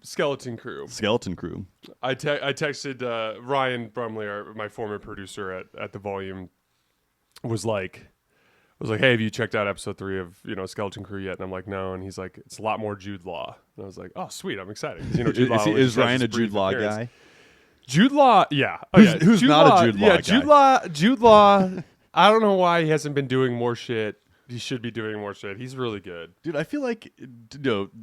Skeleton Crew. Skeleton Crew. I texted Ryan Brumley, my former producer at the Volume, was like, hey, have you checked out episode 3 of Skeleton Crew yet? And I'm like, no. And he's like, it's a lot more Jude Law. And I was like, oh, sweet, I'm excited. Jude Law is Ryan a Jude Law guy? Jude Law, yeah. Who's Jude not Law, a Jude Law guy? Jude Law. I don't know why he hasn't been doing more shit. He should be doing more shit. He's really good. Dude, I feel like,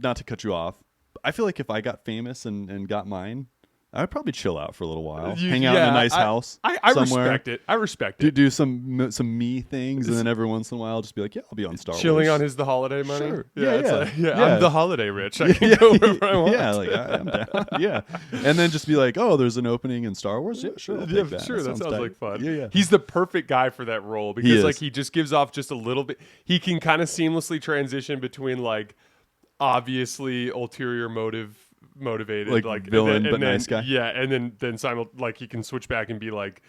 not to cut you off, I feel like if I got famous and got mine, I would probably chill out for a little while. Hang out in a nice house I somewhere. respect it. I respect it. Do some me things, and then every once in a while just be like, yeah, I'll be on Star Wars. Chilling on the holiday money? Sure. Yeah. I'm the holiday rich. I can go wherever I want. Yeah, like I'm down. Yeah. And then just be like, oh, there's an opening in Star Wars? Yeah, sure. I'll take that. Sure. That sounds tight. like fun. Yeah. He's the perfect guy for that role because he just gives off just a little bit. He can kind of seamlessly transition between like obviously ulterior motivated like villain and but then, nice guy. Yeah, and then he can switch back and be like,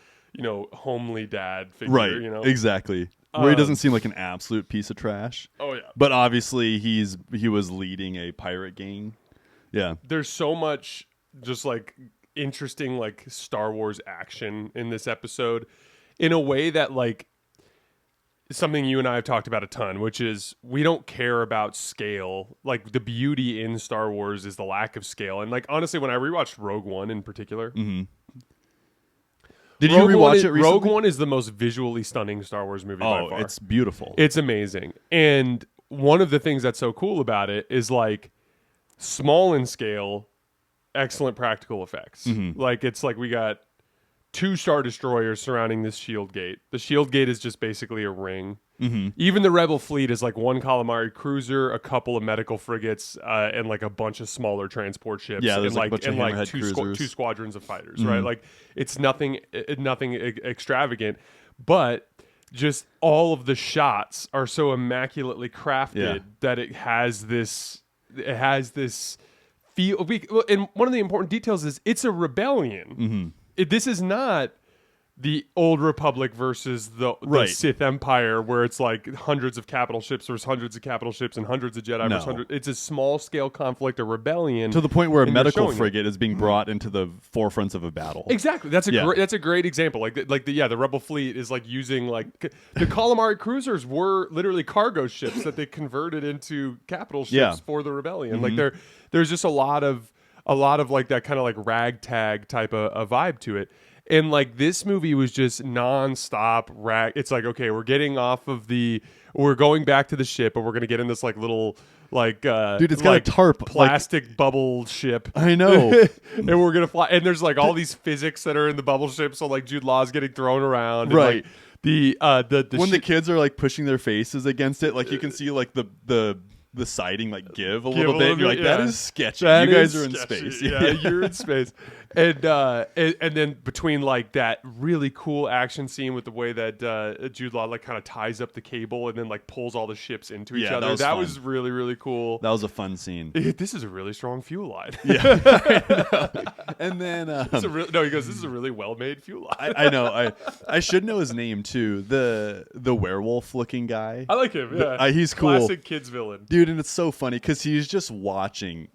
homely dad figure. Right. Exactly. Where he doesn't seem like an absolute piece of trash. Oh yeah. But obviously he was leading a pirate gang. Yeah. There's so much just like interesting like Star Wars action in this episode in a way that like something you and I have talked about a ton, which is we don't care about scale. Like the beauty in Star Wars is the lack of scale. And like honestly, when I rewatched Rogue One in particular, Did you rewatch it recently? Rogue One is the most visually stunning Star Wars movie by far. It's beautiful. It's amazing. And one of the things that's so cool about it is like small in scale, excellent practical effects. Like it's like we got 2 Star Destroyers surrounding this shield gate. The shield gate is just basically a ring. Even the Rebel fleet is like 1 Calamari cruiser, a couple of medical frigates, and like a bunch of smaller transport ships. Yeah, there's and like a bunch of hammerhead cruisers. 2 squadrons of fighters, right? Like it's nothing extravagant, but just all of the shots are so immaculately crafted that it has this feel. And one of the important details is it's a rebellion. This is not the old Republic versus the Sith Empire, where it's like hundreds of capital ships versus hundreds of capital ships and hundreds of Jedi versus hundreds. It's a small scale conflict, a rebellion, to the point where a medical frigate is being brought into the forefronts of a battle. Exactly, that's a great example. The Rebel fleet is like using like the Calamari cruisers were literally cargo ships that they converted into capital ships for the rebellion. Like there's just a lot of like that kind of like ragtag type of vibe to it. And like this movie was just nonstop rag. It's like, okay, we're going back to the ship, but we're gonna get in this like little like dude, it's got a tarp, plastic bubble ship. I know. And we're gonna fly. And there's like all these physics that are in the bubble ship. So like Jude Law's getting thrown around. Right. And, like, the kids are like pushing their faces against it, like you can see like the siding like give a little bit. You're like, that is sketchy. You guys are in space. Yeah, you're in space. And then between like that really cool action scene with the way that Jude Law like kind of ties up the cable and then like pulls all the ships into each other. That was really, really cool. That was a fun scene. This is a really strong fuel line. Yeah. And then he goes, this is a really well-made fuel line. I know. I should know his name too. The werewolf looking guy. I like him. Yeah. He's cool. Classic kids villain. Dude, and it's so funny because he's just watching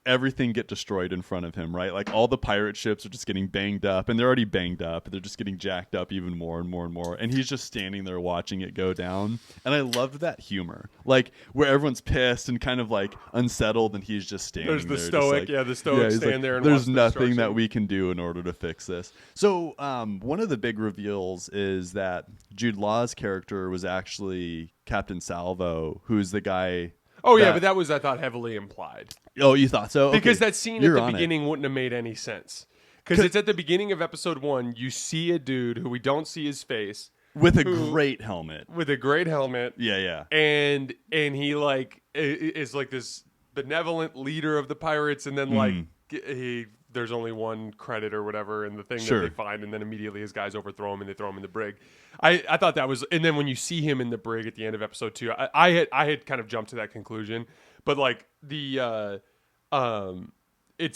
everything get destroyed in front of him, right? Like all the pirate ships are just getting banged up, and they're already banged up. They're just getting jacked up even more and more and more. And he's just standing there watching it go down. And I loved that humor, like where everyone's pissed and kind of like unsettled, and he's just standing there. There's the stoic, the stoic stand like, there. And there's nothing that we can do in order to fix this. So one of the big reveals is that Jude Law's character was actually Captain Salvo, who's the guy. Oh, yeah, but that was, I thought, heavily implied. Oh, you thought so? Because okay. that scene at the beginning wouldn't have made any sense. Because it's at the beginning of episode 1, you see a dude who we don't see his face. With a great helmet. With a great helmet. Yeah. And he, like, is like this benevolent leader of the pirates, and then, like, there's only one credit or whatever, and the thing that they find, and then immediately his guys overthrow him, and they throw him in the brig. I thought that was, and then when you see him in the brig at the end of episode 2, I had kind of jumped to that conclusion, but like it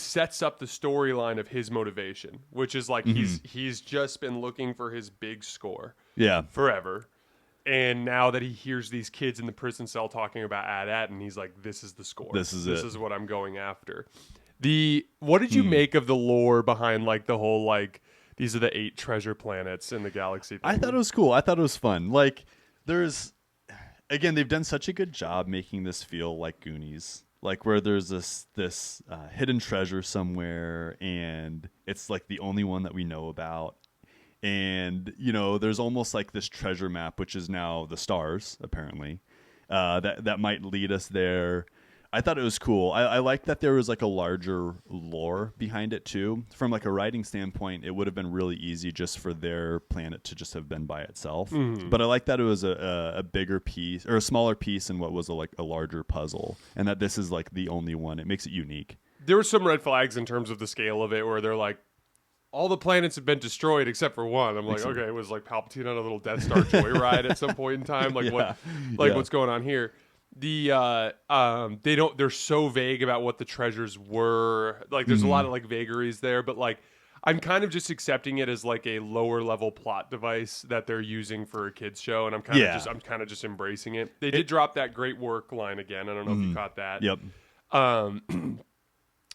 sets up the storyline of his motivation, which is like he's just been looking for his big score, forever, And now that he hears these kids in the prison cell talking about AT-AT, and he's like, this is the score. This is what I'm going after. What did you make of the lore behind like the whole like these are the 8 treasure planets in the galaxy thing? I thought it was cool. I thought it was fun. Like again, they've done such a good job making this feel like Goonies. Like where there's this hidden treasure somewhere, and it's like the only one that we know about. And there's almost like this treasure map, which is now the stars, apparently. That might lead us there. I thought it was cool. I like that there was like a larger lore behind it too. From like a writing standpoint, it would have been really easy just for their planet to just have been by itself. Mm-hmm. But I like that it was a bigger piece or a smaller piece in what was a larger puzzle, and that this is like the only one. It makes it unique. There were some red flags in terms of the scale of it, where they're like, all the planets have been destroyed except for one. I'm like, okay, it was like Palpatine on a little Death Star joyride at some point in time. Like what's going on here? They're so vague about what the treasures were. Like there's a lot of like vagaries there, but like I'm kind of just accepting it as like a lower level plot device that they're using for a kids show, and I'm kind of just embracing it. They did drop that great work line again. I don't know if you caught that. Yep.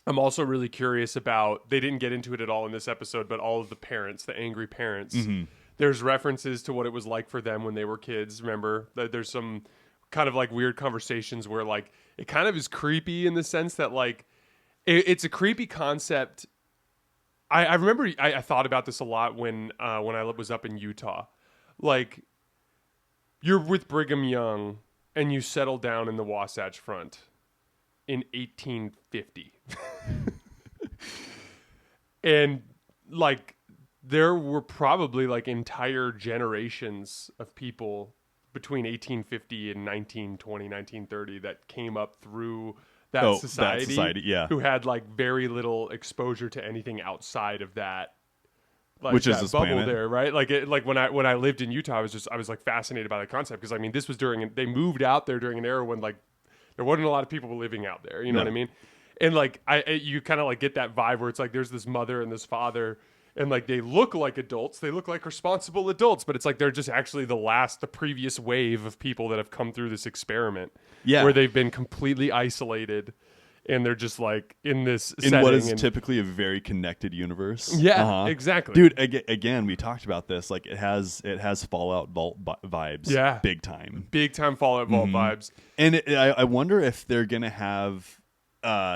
I'm also really curious about, they didn't get into it at all in this episode, but all of the parents, the angry parents, there's references to what it was like for them when they were kids. Remember, there's some kind of like weird conversations where like it kind of is creepy in the sense that like it's a creepy concept. I remember I thought about this a lot when I was up in Utah. Like you're with Brigham Young and you settle down in the Wasatch Front in 1850. And like there were probably like entire generations of people between 1850 and 1920, 1930 that came up through that society, who had like very little exposure to anything outside of that, like which that is this bubble planet there, right? Like when I lived in Utah, I was like fascinated by the concept, because I mean this was they moved out there during an era when like there wasn't a lot of people living out there, you know what I mean? And like you kind of like get that vibe where it's like there's this mother and this father, and like they look like adults, they look like responsible adults, but it's like they're just actually the previous wave of people that have come through this experiment, where they've been completely isolated, and they're just like in this in what is typically a very connected universe. Exactly, dude. Again, we talked about this. Like it has Fallout Vault vibes. Big time Fallout Vault vibes. And I wonder if they're gonna have.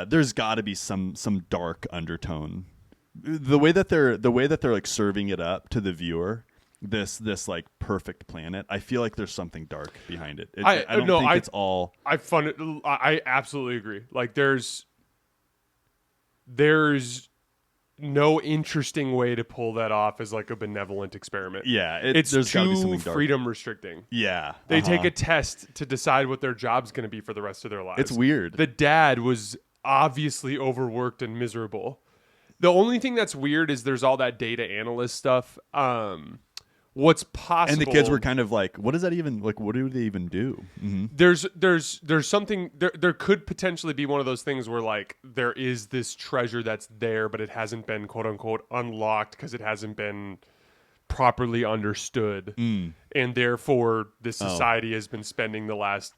There's got to be some dark undertone. The way that they're like serving it up to the viewer, this like perfect planet, I feel like there's something dark behind it. I don't think it's all. I absolutely agree. Like there's no interesting way to pull that off as like a benevolent experiment. Yeah, it's there's gotta be something too dark. freedom restricting. Yeah, they take a test to decide what their job's going to be for the rest of their lives. It's weird. The dad was obviously overworked and miserable. The only thing that's weird is there's all that data analyst stuff. What's possible, and the kids were kind of like, what does that even like? What do they even do? Mm-hmm. There's something there could potentially be one of those things where like there is this treasure that's there, but it hasn't been quote unquote unlocked because it hasn't been properly understood, and therefore this society has been spending the last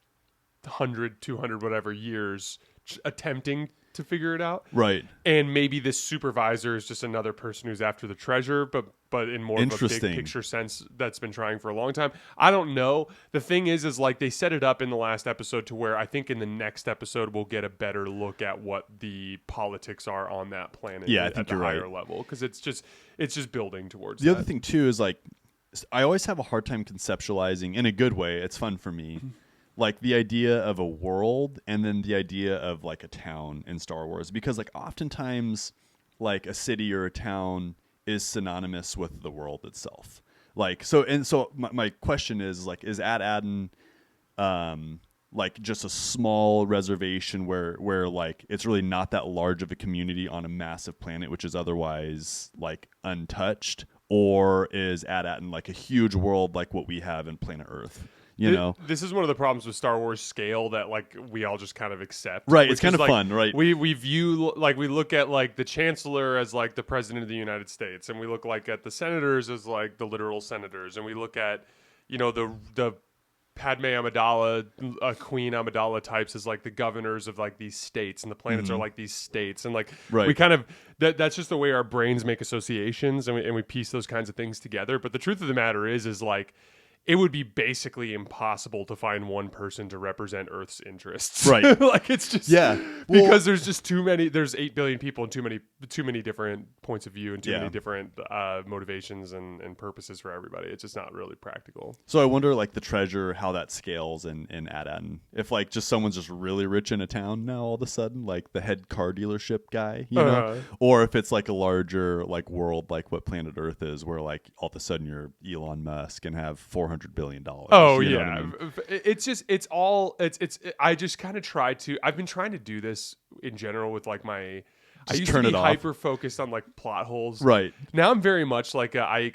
100, 200 whatever years attempting to figure it out, right? And maybe this supervisor is just another person who's after the treasure, but in more of a big picture sense that's been trying for a long time. I don't know. The thing is like they set it up in the last episode to where I think in the next episode we'll get a better look at what the politics are on that planet. Yeah, I think you're right. Higher level, because it's just building towards the other thing too is like I always have a hard time conceptualizing in a good way. It's fun for me. Like the idea of a world and then the idea of like a town in Star Wars, because like oftentimes like a city or a town is synonymous with the world itself. Like so my question is like, is Ad-Aden like just a small reservation where like it's really not that large of a community on a massive planet which is otherwise like untouched, or is Ad-Aden like a huge world like what we have in planet Earth? You know, this is one of the problems with Star Wars scale that like we all just kind of accept. Right, it's kind of like, fun, right? We view like we look at like the chancellor as like the president of the United States, and we look like at the senators as like the literal senators, and we look at the Padme Amidala, Queen Amidala types as like the governors of like these states, and the planets are like these states, and like we kind of that's just the way our brains make associations, and we piece those kinds of things together. But the truth of the matter is like it would be basically impossible to find one person to represent Earth's interests. Right. Like it's just because there's just too many. There's 8 billion people and too many different points of view and too many different motivations and purposes for everybody. It's just not really practical. So I wonder, like the treasure, how that scales in Adan. If like just someone's just really rich in a town now, all of a sudden, like the head car dealership guy, you know, or if it's like a larger like world, like what planet Earth is, where like all of a sudden you're Elon Musk and have $400 billion. Oh yeah, I mean? I just kind of try to. I've been trying to do this in general with like my. I used to be hyper focused on like plot holes. Right now, I'm very much like I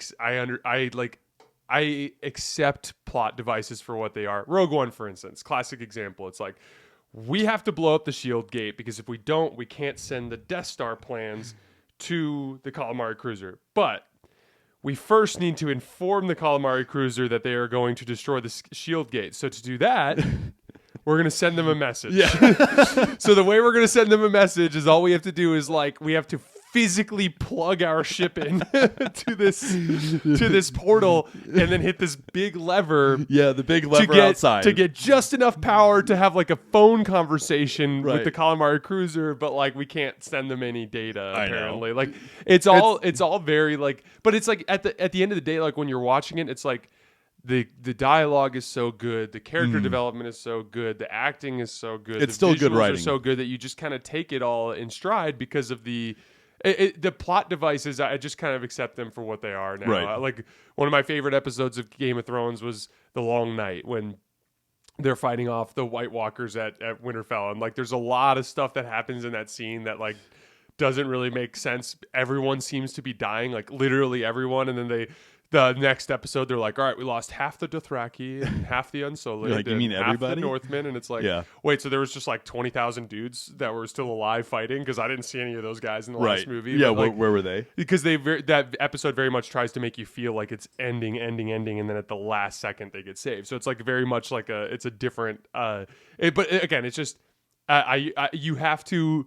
accept plot devices for what they are. Rogue One, for instance, classic example. It's like we have to blow up the shield gate because if we don't, we can't send the Death Star plans to the Calamari cruiser. But we first need to inform the Calamari cruiser that they are going to destroy the shield gate. So to do that, we're going to send them a message. Yeah. So the way we're going to send them a message is all we have to do is like we have to physically plug our ship in to this portal and then hit this big lever. Yeah, the big lever outside to get just enough power to have like a phone conversation with the Calamari cruiser, but like we can't send them any data apparently. Like it's all very like, but it's like at the end of the day, like when you're watching it, it's like the dialogue is so good, the character development is so good, the acting is so good, it's still good writing, are so good that you just kind of take it all in stride because of the plot devices. I just kind of accept them for what they are now. Right. Like one of my favorite episodes of Game of Thrones was The Long Night when they're fighting off the White Walkers at Winterfell, and like there's a lot of stuff that happens in that scene that like doesn't really make sense. Everyone seems to be dying, like literally everyone, and then the next episode, they're like, all right, we lost half the Dothraki and half the Unsullied. Like, you mean half everybody? the Northmen. And it's like, wait, so there was just like 20,000 dudes that were still alive fighting? Because I didn't see any of those guys in the last movie. Yeah, like, where were they? Because that episode very much tries to make you feel like it's ending, and then at the last second they get saved. So it's like very much like it's a different, but again, it's just, you have to,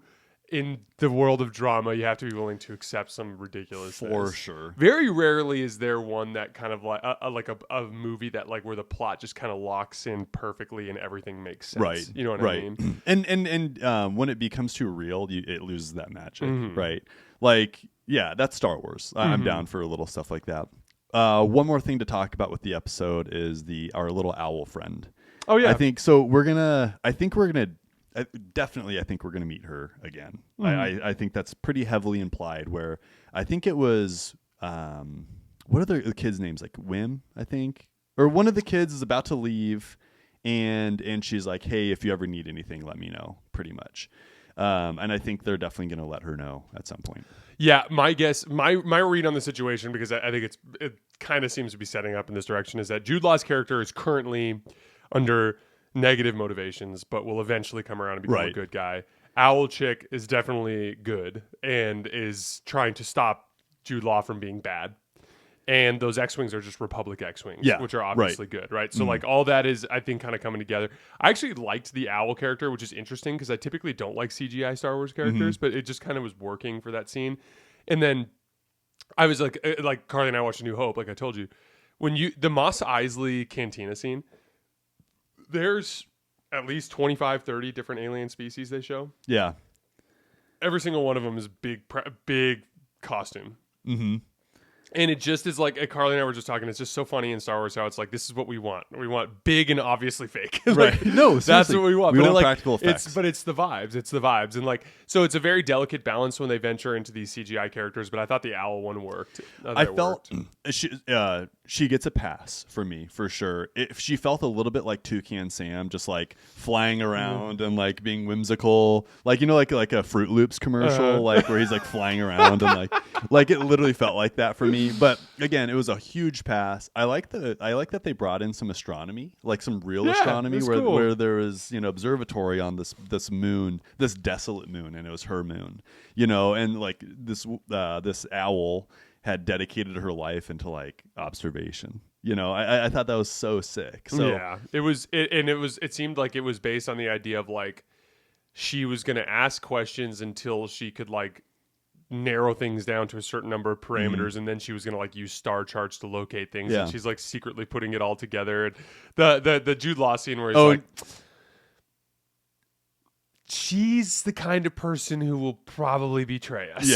in the world of drama, you have to be willing to accept some ridiculous for sure. Very rarely is there one that kind of like a movie that like where the plot just kind of locks in perfectly and everything makes sense. Right. You know what I mean? And when it becomes too real, it loses that magic. Right. Like, yeah, that's Star Wars. I'm down for a little stuff like that. One more thing to talk about with the episode is our little owl friend. Oh yeah. I think so. I think we're gonna meet her again. I think that's pretty heavily implied, where I think it was what are the kids' names, like Wim, I think, or one of the kids is about to leave and she's like, hey, if you ever need anything, let me know, pretty much. And I think they're definitely going to let her know at some point. Yeah, my guess, my read on the situation, because I think it kind of seems to be setting up in this direction, is that Jude Law's character is currently under negative motivations, but will eventually come around and become a good guy. Owl Chick is definitely good and is trying to stop Jude Law from being bad. And those X-Wings are just Republic X-Wings, which are obviously good, right? So like all that is, I think, kind of coming together. I actually liked the Owl character, which is interesting because I typically don't like CGI Star Wars characters, but it just kind of was working for that scene. And then I was like Carly and I watched A New Hope, like I told you. When the Mos Eisley Cantina scene, there's at least 25, 30 different alien species they show. Yeah. Every single one of them is big costume. Mm-hmm. And it just is like, Carly and I were just talking, it's just so funny in Star Wars how it's like, this is what we want. We want big and obviously fake. Right. No, seriously. That's what we want. We want practical effects. But it's the vibes. It's the vibes. And like, so it's a very delicate balance when they venture into these CGI characters, but I thought the Owl one worked. I felt she gets a pass for me, for sure. If she felt a little bit like Toucan Sam, just like flying around and like being whimsical, like, you know, like a Fruit Loops commercial, like where he's like flying around and like it literally felt like that for me. But again, it was a huge pass. I like that they brought in some astronomy, like some real astronomy, where there was, you know, observatory on this moon, this desolate moon, and it was her moon, you know, and like this owl had dedicated her life into like observation, You know, I thought that was so sick. So yeah, it seemed like it was based on the idea of like she was going to ask questions until she could like narrow things down to a certain number of parameters, and then she was going to like use star charts to locate things. Yeah. And she's like secretly putting it all together. And the Jude Law scene where he's Oh, like, she's the kind of person who will probably betray us. Yeah.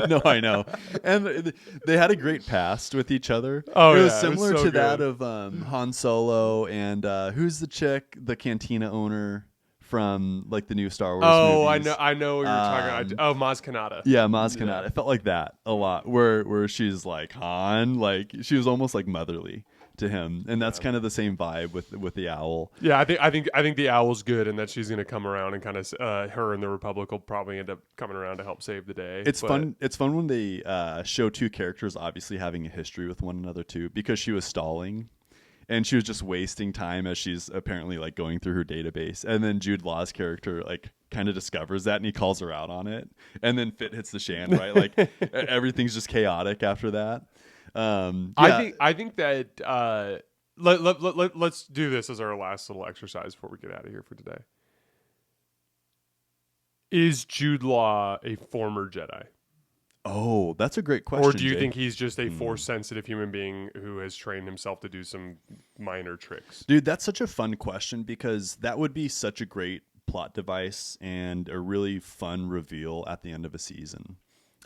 No, I know. And they had a great past with each other. Oh, it was yeah, similar it was so to that good. of Han Solo and who's the chick, the cantina owner from like the new Star Wars movies. I know what you're talking about. Maz Kanata. Yeah, Maz Kanata. It felt like that a lot, where she's like Han, like she was almost like motherly to him, and that's kind of the same vibe with the owl. Yeah, I think the owl's good, and that she's going to come around and kind of her and the Republic will probably end up coming around to help save the day. It's fun. It's fun when they show two characters obviously having a history with one another too, because she was stalling, and she was just wasting time as she's apparently like going through her database, and then Jude Law's character like kind of discovers that, and he calls her out on it, and then Fit hits the shan, right? Like everything's just chaotic after that. Yeah. I think that let's do this as our last little exercise before we get out of here for today. Is Jude Law a former Jedi? Oh, that's a great question. Or do you Jake. think he's just a Force-sensitive human being who has trained himself to do some minor tricks? Dude, that's such a fun question, because that would be such a great plot device and a really fun reveal at the end of a season.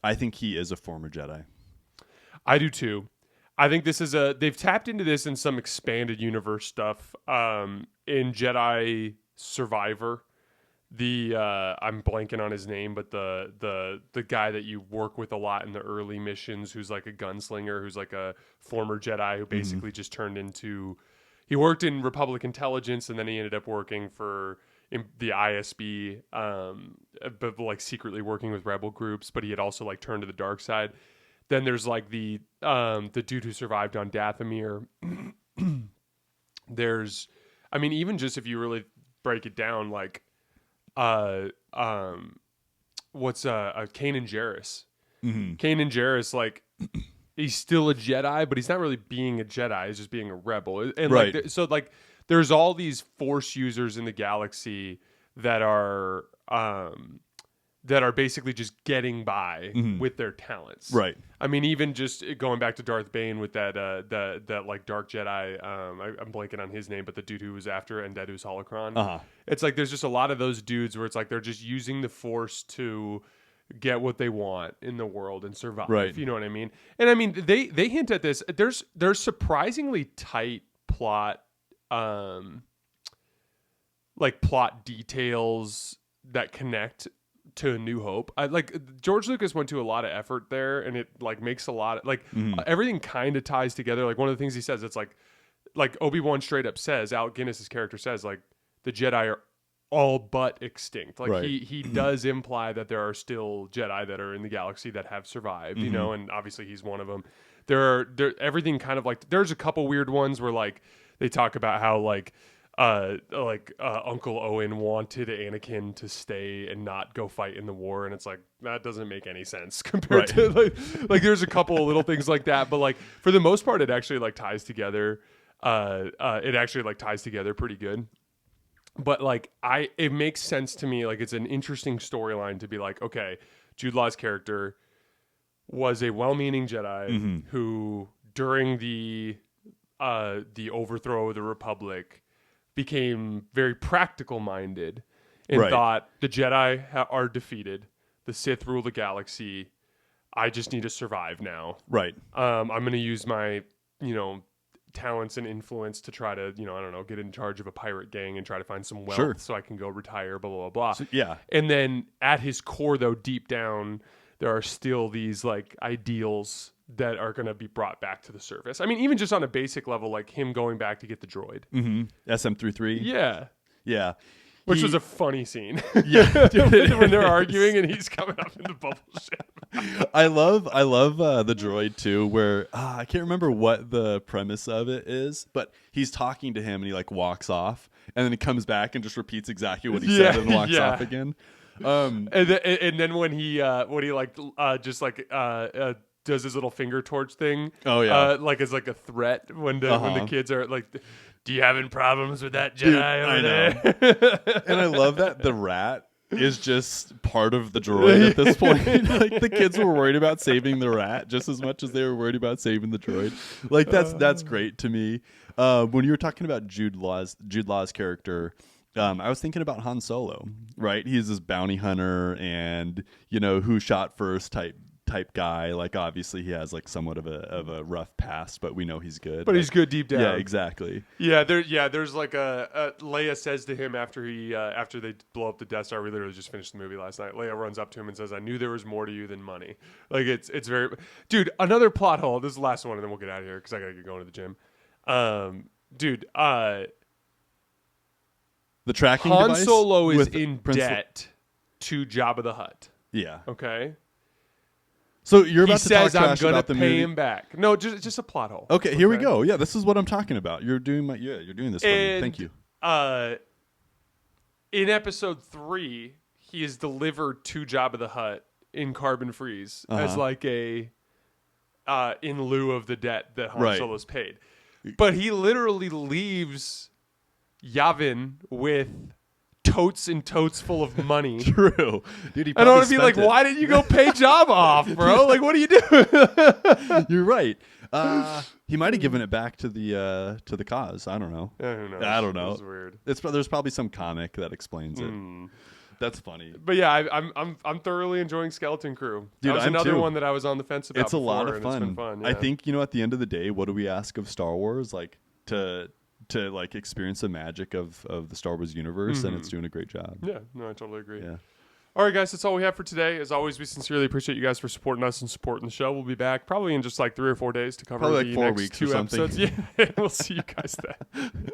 I think he is a former Jedi. I do too. I think they've tapped into this in some expanded universe stuff. In Jedi Survivor, I'm blanking on his name, but the guy that you work with a lot in the early missions, who's like a gunslinger, who's like a former Jedi who basically just turned into. He worked in Republic intelligence, and then he ended up working for the ISB, but like secretly working with rebel groups. But he had also like turned to the dark side. Then there's like the dude who survived on Dathomir. There's, I mean, even just if you really break it down, like, what's Kanan Jarrus? Kanan Jarrus, like, he's still a Jedi, but he's not really being a Jedi. He's just being a rebel. And right. Like, so like, there's all these Force users in the galaxy that are basically just getting by with their talents. Right. I mean, even just going back to Darth Bane with that like Dark Jedi, I'm blanking on his name, but the dude who was after Endedu's holocron. It's like there's just a lot of those dudes where it's like they're just using the Force to get what they want in the world and survive. Right. You know what I mean? And I mean, they hint at this. There's surprisingly tight plot, like plot details that connect to A New Hope. Like George Lucas went to a lot of effort there, and it like makes a lot of like everything kind of ties together. Like one of the things he says, it's like Obi-Wan straight up says, Alec Guinness's character says, like the Jedi are all but extinct. Like right. he does imply that there are still Jedi that are in the galaxy that have survived, you know, and obviously he's one of them. There everything kind of like, there's a couple weird ones where like they talk about how Uncle Owen wanted Anakin to stay and not go fight in the war, and it's like that doesn't make any sense compared to like there's a couple of little things like that, but like for the most part it actually like ties together. It actually like ties together pretty good. But like it makes sense to me. Like it's an interesting storyline to be like, okay, Jude Law's character was a well-meaning Jedi who during the overthrow of the Republic became very practical minded and thought the Jedi are defeated. The Sith rule the galaxy. I just need to survive now. Right. I'm going to use my, talents and influence to try to, get in charge of a pirate gang and try to find some wealth so I can go retire, blah, blah, blah. So, yeah. And then at his core, though, deep down, there are still these like ideals that are going to be brought back to the surface. I mean, even just on a basic level, like him going back to get the droid. SM-33. Yeah. Yeah. Which was a funny scene. Yeah. When they're arguing and he's coming up in the bubble ship. I love the droid too, where I can't remember what the premise of it is, but he's talking to him and he like walks off and then he comes back and just repeats exactly what he said and walks off again. And then when he does his little finger torch thing. Oh, yeah. Like as like a threat when the kids are like, do you having problems with that Jedi over there? And I love that the rat is just part of the droid at this point. Like the kids were worried about saving the rat just as much as they were worried about saving the droid. Like that's great to me. When you were talking about Jude Law's character, I was thinking about Han Solo, right? He's this bounty hunter and, who shot first type guy. Like obviously he has like somewhat of a rough past, but we know he's good. But he's good deep down. Yeah, exactly. Yeah, there's like a Leia says to him after they blow up the Death Star. We literally just finished the movie last night. Leia runs up to him and says, "I knew there was more to you than money." Like it's very, dude. Another plot hole. This is the last one, and then we'll get out of here because I gotta get going to the gym. Dude, the tracking Han device Solo is in debt to Jabba the Hutt. Yeah. Okay. So you're about he to talk says, "I'm trash gonna about the pay movie. him back." No, just a plot hole. Okay, here we go. Yeah, this is what I'm talking about. You're doing this for me. Thank you. In episode 3, he is delivered to Jabba the Hutt in Carbon Freeze as like a in lieu of the debt that Han Solo's paid. But he literally leaves Yavin with totes and totes full of money. True. Dude, he I don't want to be like, why didn't you go pay Jabba off, bro? Like, what are you doing? You're right. He might have given it back to the cause. I don't know. Yeah, who knows? I don't know. It's weird. There's probably some comic that explains it. That's funny. But yeah, I'm thoroughly enjoying Skeleton Crew. Dude, that was I'm another too. one that I was on the fence about. It's a lot of and fun. It's been fun. Yeah. I think at the end of the day, what do we ask of Star Wars? Like to like experience the magic of the Star Wars universe, and it's doing a great job. Yeah, no, I totally agree. Yeah. All right, guys, that's all we have for today. As always, we sincerely appreciate you guys for supporting us and supporting the show. We'll be back probably in just like 3 or 4 days to cover Probably the like 4 next weeks 2 or something. episodes. Yeah, we'll see you guys then.